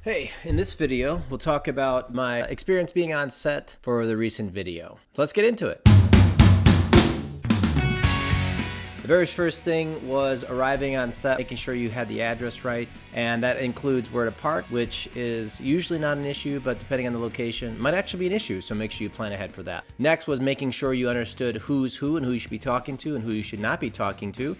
Hey, in this video, we'll talk about my experience being on set for the recent video. So let's get into it. The very first thing was arriving on set, making sure you had the address right, and that includes where to park, which is usually not an issue, but depending on the location, might actually be an issue, so make sure you plan ahead for that. Next was making sure you understood who's who and who you should be talking to and who you should not be talking to.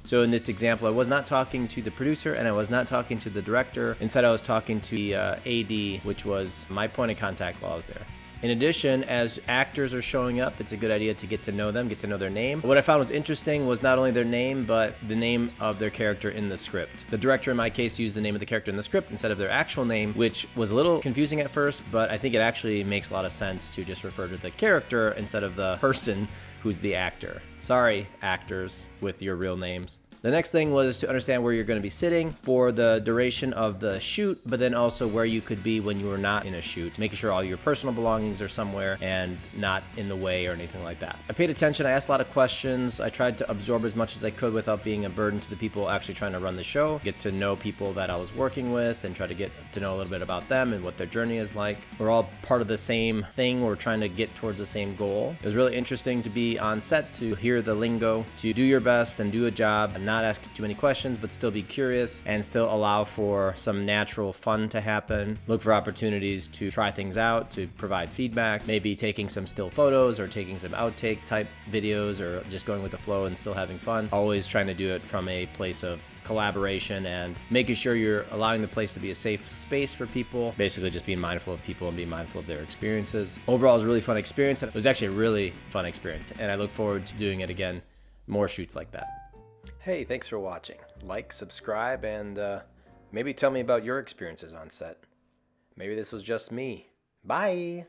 So in this example, I was not talking to the producer and I was not talking to the director. Instead, I was talking to the AD, which was my point of contact while I was there. In addition, as actors are showing up, it's a good idea to get to know them, get to know their name. What I found was interesting was not only their name, but the name of their character in the script. The director, in my case, used the name of the character in the script instead of their actual name, which was a little confusing at first, but I think it actually makes a lot of sense to just refer to the character instead of the person who's the actor. Sorry, actors with your real names. The next thing was to understand where you're going to be sitting for the duration of the shoot, but then also where you could be when you were not in a shoot, making sure all your personal belongings are somewhere and not in the way or anything like that. I paid attention, I asked a lot of questions, I tried to absorb as much as I could without being a burden to the people actually trying to run the show, get to know people that I was working with and try to get to know a little bit about them and what their journey is like. We're all part of the same thing, we're trying to get towards the same goal. It was really interesting to be on set, to hear the lingo, to do your best and do a job, and not ask too many questions, but still be curious and still allow for some natural fun to happen. Look for opportunities to try things out, to provide feedback, maybe taking some still photos or taking some outtake type videos or just going with the flow and still having fun. Always trying to do it from a place of collaboration and making sure you're allowing the place to be a safe space for people. Basically just being mindful of people and being mindful of their experiences. Overall, it was a really fun experience. It was actually a really fun experience and I look forward to doing it again. More shoots like that. Hey, thanks for watching. Like, subscribe, and maybe tell me about your experiences on set. Maybe this was just me. Bye!